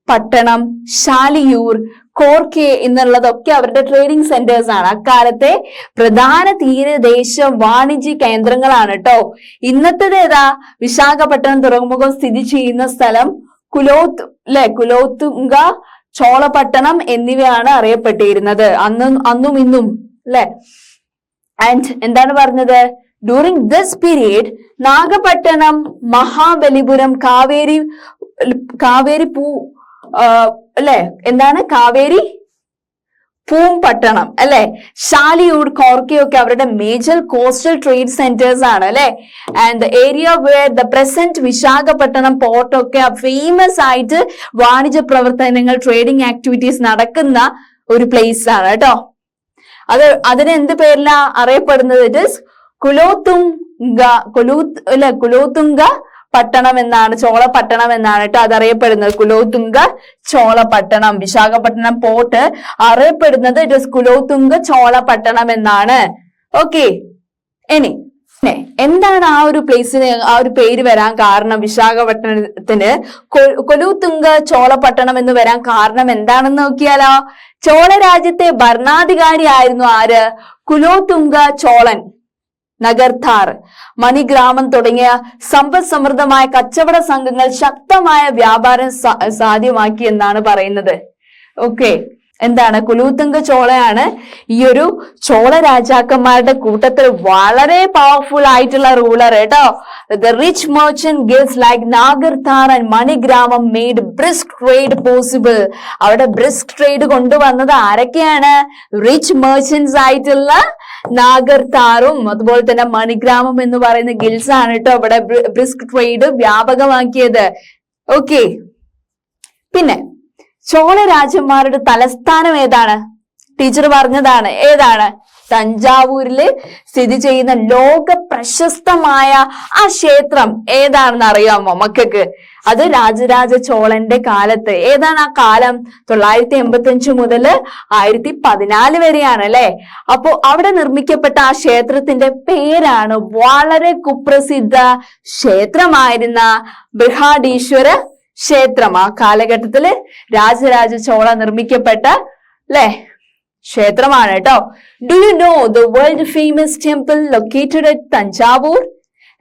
പട്ടണം, ശാലിയൂർ, കോർക്കെ എന്നുള്ളതൊക്കെ അവരുടെ trading centres ആണ്. അക്കാലത്തെ പ്രധാന തീരദേശ വാണിജ്യ കേന്ദ്രങ്ങളാണ് കേട്ടോ. ഇന്നത്തേത് ഏതാ? വിശാഖപട്ടണം തുറമുഖം സ്ഥിതി ചെയ്യുന്ന സ്ഥലം കുലോത്തുംഗ, ചോളപട്ടണം എന്നിവയാണ് അറിയപ്പെട്ടിരുന്നത് അന്നും ഇന്നും അല്ലെ. ആൻഡ് എന്താണ് പറഞ്ഞത്? During this period Nagapattinam, Mahabalipuram, Kaveri Poompattinam അല്ലെ, ഷാലിയൂർ, കോർക്കയൊക്കെ അവരുടെ മേജർ കോസ്റ്റൽ ട്രേഡ് സെന്റേഴ്സ് ആണ് അല്ലെ. And the area where the present Visakhapatnam port ഒക്കെ ഫേമസ് ആയിട്ട് വാണിജ്യ പ്രവർത്തനങ്ങൾ, ട്രേഡിംഗ് ആക്ടിവിറ്റീസ് നടക്കുന്ന ഒരു പ്ലേസ് ആണ് കേട്ടോ. അതിന് എന്ത് പേരിലാ അറിയപ്പെടുന്നത്? ഇറ്റ് ഇസ് കുലോത്തുംഗ പട്ടണം എന്നാണ്, ചോളപട്ടണം എന്നാണ് കേട്ടോ അതറിയപ്പെടുന്നത്. കുലോത്തുംഗ ചോളപട്ടണം. വിശാഖപട്ടണം പോർട്ട് അറിയപ്പെടുന്നത് ഇറ്റ് ഇസ് കുലോത്തുംഗ ചോളപട്ടണം എന്നാണ്. ഓക്കെ, ഇനി എന്താണ് ആ ഒരു പ്ലേസിന് ആ ഒരു പേര് വരാൻ കാരണം? വിശാഖപട്ടണത്തിന് കുലോത്തുംഗ ചോളപട്ടണം എന്ന് വരാൻ കാരണം എന്താണെന്ന് നോക്കിയാലോ. ചോള രാജ്യത്തെ ഭരണാധികാരി ആയിരുന്നു ആര്? കുലോത്തുംഗ ചോളൻ. നഗർഥാർ, മണിഗ്രാമം തുടങ്ങിയ സമ്പദ് സമൃദ്ധമായ കച്ചവട സംഘങ്ങൾ ശക്തമായ വ്യാപാരം സാധ്യമാക്കി എന്നാണ് പറയുന്നത്. ഓക്കെ, എന്താണ്? കുലോത്തുംഗ ചോളയാണ് ഈ ഒരു ചോള രാജാക്കന്മാരുടെ കൂട്ടത്തിൽ വളരെ പവർഫുൾ ആയിട്ടുള്ള റൂളർ കേട്ടോ. The rich merchant guilds like Nagarthar and Manigramam made brisk trade possible. അവിടെ ബ്രിസ്ക് ട്രേഡ് കൊണ്ടുവന്നത് ആരൊക്കെയാണ്? റിച്ച് മെർച്ചന്റ്സ് ആയിട്ടുള്ള നാഗർത്താറും അതുപോലെ തന്നെ മണിഗ്രാമം എന്ന് പറയുന്ന ഗിൽസ് ആണ് കേട്ടോ ഇവിടെ ബ്രിസ്ക് ട്രേഡ് വ്യാപകമാക്കിയത്. ഓക്കെ, പിന്നെ ചോള രാജന്മാരുടെ തലസ്ഥാനം ഏതാണ്? ടീച്ചർ പറഞ്ഞതാണ്. ഏതാണ്? തഞ്ചാവൂരില് സ്ഥിതി ചെയ്യുന്ന ലോക പ്രശസ്തമായ ആ ക്ഷേത്രം ഏതാണെന്ന് അറിയാമോ മക്കൾക്ക്? അത് രാജരാജ ചോളന്റെ കാലത്ത്. ഏതാണ് ആ കാലം? 985 മുതൽ 1014 വരെയാണ് അല്ലെ. അപ്പോ അവിടെ നിർമ്മിക്കപ്പെട്ട ആ ക്ഷേത്രത്തിന്റെ പേരാണ് വളരെ കുപ്രസിദ്ധ ക്ഷേത്രമായിരുന്ന ബൃഹദീശ്വര ക്ഷേത്രം. ആ കാലഘട്ടത്തില് രാജരാജ ചോള നിർമ്മിക്കപ്പെട്ട അല്ലെ ക്ഷേത്രമാണ് കേട്ടോ. Do you know the world famous temple located at Thanjavur?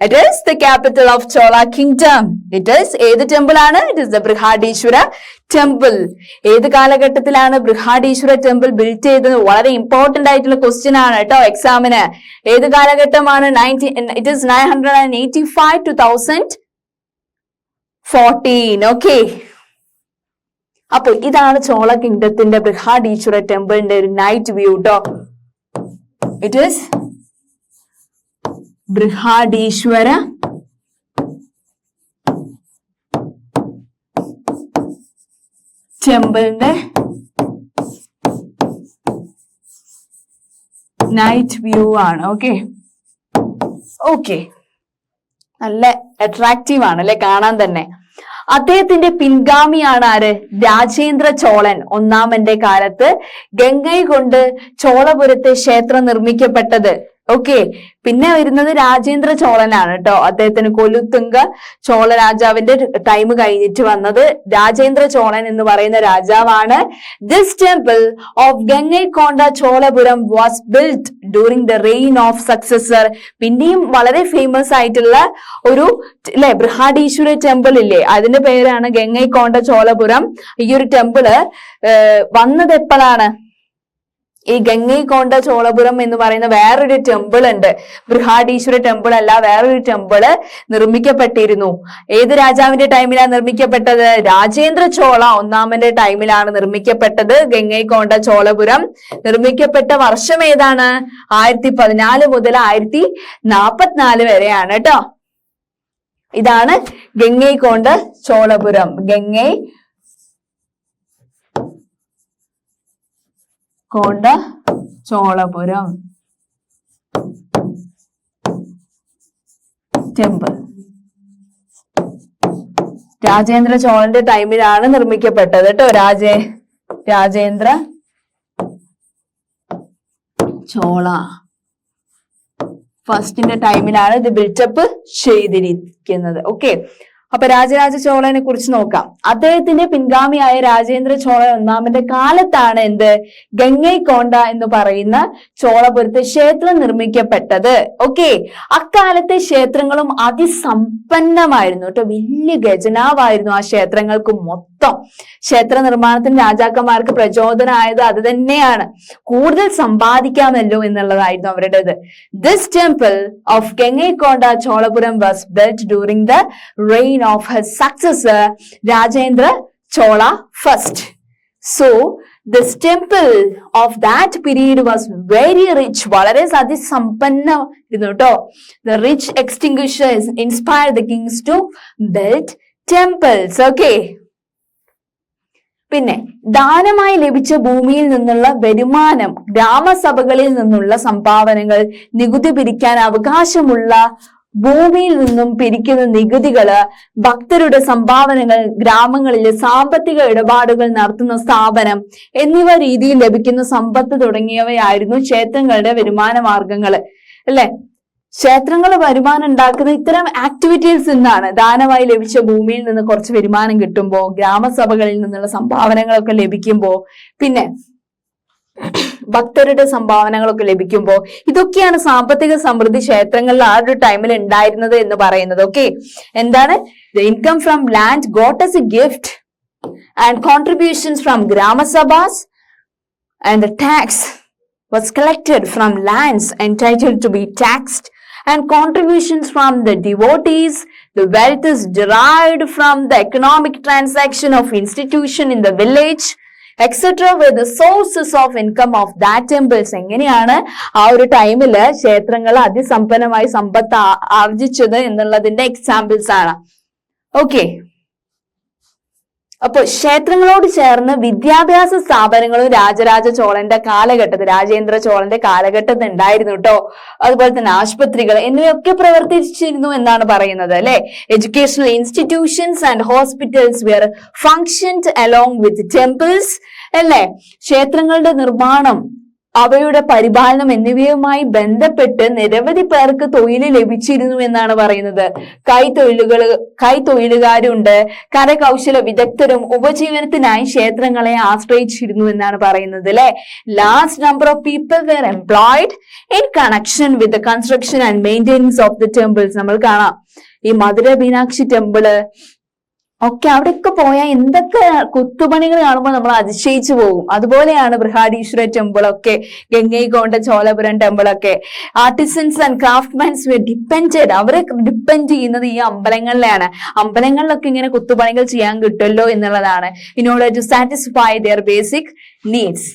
It is the capital of Chola kingdom. It is ഏത് ടെമ്പിൾ ആണ്? It is the Brihadeeswara temple. ഏത് കാലഘട്ടത്തിലാണ് ബൃഹദീശ്വര ടെമ്പിൾ ബിൽറ്റ് ചെയ്തത്? വളരെ ഇമ്പോർട്ടന്റ് ആയിട്ടുള്ള ക്വസ്റ്റ്യൻ ആണ് കേട്ടോ എക്സാമിന്. ഏത് കാലഘട്ടമാണ്? It is 985 to 1014. ഓക്കെ, അപ്പൊ ഇതാണ് ചോള കിങ്ഡത്തിന്റെ ബൃഹദീശ്വര ടെമ്പിളിന്റെ ഒരു നൈറ്റ് വ്യൂ ട്ടോ. ഇറ്റ് ഈസ് ബൃഹദീശ്വര ടെമ്പിളിന്റെ നൈറ്റ് വ്യൂ ആണ്. ഓക്കെ, നല്ല അട്രാക്റ്റീവ് ആണ് അല്ലെ കാണാൻ തന്നെ. അദ്ദേഹത്തിന്റെ പിൻഗാമിയാണ് ആര്? രാജേന്ദ്ര ചോളൻ ഒന്നാമന്റെ കാലത്ത് ഗംഗൈ കൊണ്ട് ചോളപുരത്തെ ക്ഷേത്രം നിർമ്മിക്കപ്പെട്ടത്. ഓക്കെ, പിന്നെ വരുന്നത് രാജേന്ദ്ര ചോളനാണ് കേട്ടോ. അദ്ദേഹത്തിന് കൊലുത്തുംഗ ചോള രാജാവിന്റെ ടൈം കഴിഞ്ഞിട്ട് വന്നത് രാജേന്ദ്ര ചോളൻ എന്ന് പറയുന്ന രാജാവാണ്. This temple of Gangaikonda Cholapuram was built during the reign of successor. പിന്നെയും വളരെ ഫേമസ് ആയിട്ടുള്ള ഒരു ബൃഹദീശ്വര ടെമ്പിൾ ഇല്ലേ, അതിന്റെ പേരാണ് ഗംഗൈകൊണ്ട ചോളപുരം. ഈ ഒരു ടെമ്പിള് വന്നത് എപ്പോഴാണ്? ഈ ഗംഗൈകൊണ്ട ചോളപുരം എന്ന് പറയുന്ന വേറൊരു ടെമ്പിൾ ഉണ്ട്. ബൃഹദീശ്വര ടെമ്പിൾ അല്ല, വേറൊരു ടെമ്പിള് നിർമ്മിക്കപ്പെട്ടിരുന്നു. ഏത് രാജാവിന്റെ ടൈമിലാണ് നിർമ്മിക്കപ്പെട്ടത്? രാജേന്ദ്ര ചോള ഒന്നാമന്റെ ടൈമിലാണ് നിർമ്മിക്കപ്പെട്ടത്. ഗംഗൈകൊണ്ട ചോളപുരം നിർമ്മിക്കപ്പെട്ട വർഷം ഏതാണ്? 1014 മുതൽ 1044 വരെയാണ് കേട്ടോ. ഇതാണ് ഗംഗൈകൊണ്ട ചോളപുരം. കൊണ്ട ചോളപുരം ടെമ്പിൾ രാജേന്ദ്ര ചോളന്റെ ടൈമിലാണ് നിർമ്മിക്കപ്പെട്ടത് കേട്ടോ. രാജേന്ദ്ര ചോള ഫസ്റ്റിന്റെ ടൈമിലാണ് ഇത് ബിൽറ്റപ്പ് ചെയ്തിരിക്കുന്നത്. ഓക്കെ, അപ്പൊ രാജരാജ ചോളനെ കുറിച്ച് നോക്കാം. അദ്ദേഹത്തിന്റെ പിൻഗാമിയായ രാജേന്ദ്ര ചോള ഒന്നാമന്റെ കാലത്താണ് എന്ത് ഗംഗൈകൊണ്ട എന്ന് പറയുന്ന ചോളപുരത്ത് ക്ഷേത്രം നിർമ്മിക്കപ്പെട്ടത്. ഓക്കെ, അക്കാലത്തെ ക്ഷേത്രങ്ങളും അതിസമ്പന്നമായിരുന്നു കേട്ടോ. വലിയ ഖജനാവായിരുന്നു ആ ക്ഷേത്രങ്ങൾക്ക് മൊത്തം. ക്ഷേത്ര നിർമ്മാണത്തിന് രാജാക്കന്മാർക്ക് പ്രചോദനമായത് അത് തന്നെയാണ്. കൂടുതൽ സമ്പാദിക്കാമല്ലോ എന്നുള്ളതായിരുന്നു അവരുടേത്. This temple of Gangaikonda Cholapuram was built during the reign of his successor Rajendra Chola first. So this temple of that period was very rich. വളരെ അതിസമ്പന്ന കേട്ടോ. The rich extinguishers inspired the kings to build temples. Okay. പിന്നെ ദാനമായി ലഭിച്ച ഭൂമിയിൽ നിന്നുള്ള വരുമാനം, ഗ്രാമസഭകളിൽ നിന്നുള്ള സംഭാവനകൾ, നികുതി പിരിക്കാൻ അവകാശമുള്ള ഭൂമിയിൽ നിന്നും പിരിക്കുന്ന നികുതികള്, ഭക്തരുടെ സംഭാവനകൾ, ഗ്രാമങ്ങളിലെ സാമ്പത്തിക ഇടപാടുകൾ നടത്തുന്ന സ്ഥാപനം എന്നിവ രീതിയിൽ ലഭിക്കുന്ന സമ്പത്ത് തുടങ്ങിയവയായിരുന്നു ക്ഷേത്രങ്ങളുടെ വരുമാന മാർഗങ്ങള്. അല്ലെ, ക്ഷേത്രങ്ങൾ വരുമാനം ഉണ്ടാക്കുന്ന ഇത്തരം ആക്ടിവിറ്റീസ് നിന്നാണ്. ദാനമായി ലഭിച്ച ഭൂമിയിൽ നിന്ന് കുറച്ച് വരുമാനം കിട്ടുമ്പോ, ഗ്രാമസഭകളിൽ നിന്നുള്ള സംഭാവനകളൊക്കെ ലഭിക്കുമ്പോ, പിന്നെ ഭക്തരുടെ സംഭാവനകളൊക്കെ ലഭിക്കുമ്പോൾ, ഇതൊക്കെയാണ് സാമ്പത്തിക സമൃദ്ധി ക്ഷേത്രങ്ങളിൽ ആ ഒരു ടൈമിൽ ഉണ്ടായിരുന്നത് എന്ന് പറയുന്നത്. ഓക്കെ, എന്താണ് the income from land got as a gift and contributions from gramasabhas and the tax was collected from lands entitled to be taxed and contributions from the devotees. The wealth is derived from the economic transaction of institution in the village etc. were the sources of income of that temples. എങ്ങനെയാണ് ആ ഒരു ടൈമില് ക്ഷേത്രങ്ങൾ അതിസമ്പന്നമായി സമ്പത്ത് ആർജിച്ചത് എന്നുള്ളതിന്റെ examples ആണ്. Okay, അപ്പൊ ക്ഷേത്രങ്ങളോട് ചേർന്ന് വിദ്യാഭ്യാസ സ്ഥാപനങ്ങളും രാജരാജ ചോളന്റെ കാലഘട്ടത്തിൽ, രാജേന്ദ്ര ചോളന്റെ കാലഘട്ടത്തിൽ ഉണ്ടായിരുന്നു കേട്ടോ. അതുപോലെ തന്നെ ആശുപത്രികൾ എന്നിവയൊക്കെ പ്രവർത്തിച്ചിരുന്നു എന്നാണ് പറയുന്നത് അല്ലെ. Educational institutions and hospitals were functioned along with temples. അല്ലെ, ക്ഷേത്രങ്ങളുടെ നിർമ്മാണം, അവയുടെ പരിപാലനം എന്നിവയുമായി നിരവധി പേർക്ക് തൊഴിൽ ലഭിച്ചിരുന്നു എന്നാണ് പറയുന്നത്. കൈത്തൊഴിലുകാരുണ്ട്, കരകൗശല വിദഗ്ധരും ഉപജീവനത്തിനായി ക്ഷേത്രങ്ങളെ ആശ്രയിച്ചിരുന്നു എന്നാണ് പറയുന്നത് അല്ലെ. Large number of people were employed in connection with the construction and maintenance of the temples. നമ്മൾ കാണാം ഈ മധുര മീനാക്ഷി ടെമ്പിള് ഒക്കെ, അവിടെയൊക്കെ പോയാൽ എന്തൊക്കെ കൊത്തുപണികൾ കാണുമ്പോൾ നമ്മൾ അതിശയിച്ചു പോകും. അതുപോലെയാണ് ബൃഹാടീശ്വര ടെമ്പിൾ ഒക്കെ, ഗംഗൈകൊണ്ട ചോളപുരം ടെമ്പിൾ ഒക്കെ. Artisans and craftsmans were depended, അവരെ ഡിപ്പെൻഡ് ചെയ്യുന്നത് ഈ അമ്പലങ്ങളിലാണ്. അമ്പലങ്ങളിലൊക്കെ ഇങ്ങനെ കൊത്തുപണികൾ ചെയ്യാൻ കിട്ടുമല്ലോ എന്നുള്ളതാണ്. In order to satisfy their basic needs.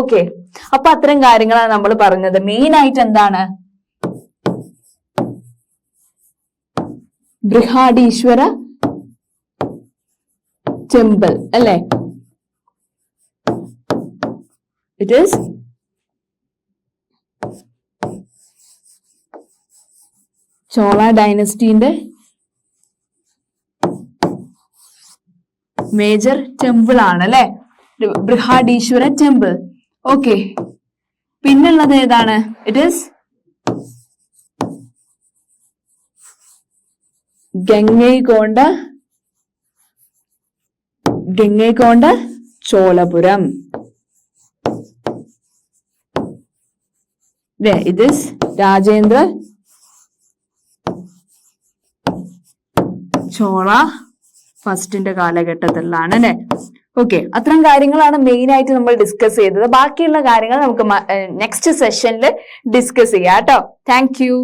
Okay, അപ്പൊ അത്തരം കാര്യങ്ങളാണ് നമ്മൾ പറഞ്ഞത്. മെയിൻ ആയിട്ട് എന്താണ് ബൃഹാടീശ്വര ടെമ്പിൾ അല്ലെ. ഇറ്റ് ഈസ് ചോള ഡൈനസ്റ്റിന്റെ മേജർ ടെമ്പിൾ ആണ് അല്ലെ, ബൃഹാടീശ്വര ടെമ്പിൾ. ഓക്കെ, പിന്നുള്ളത് ഏതാണ്? It is Gangaikonda Cholapuram. ഇത് രാജേന്ദ്ര ചോള ഫസ്റ്റിന്റെ കാലഘട്ടത്തിലാണ് അല്ലെ. ഓക്കെ, അത്തരം കാര്യങ്ങളാണ് മെയിൻ ആയിട്ട് നമ്മൾ ഡിസ്കസ് ചെയ്തത്. ബാക്കിയുള്ള കാര്യങ്ങൾ നമുക്ക് നെക്സ്റ്റ് സെഷനിൽ ഡിസ്കസ് ചെയ്യാം കേട്ടോ. Thank you.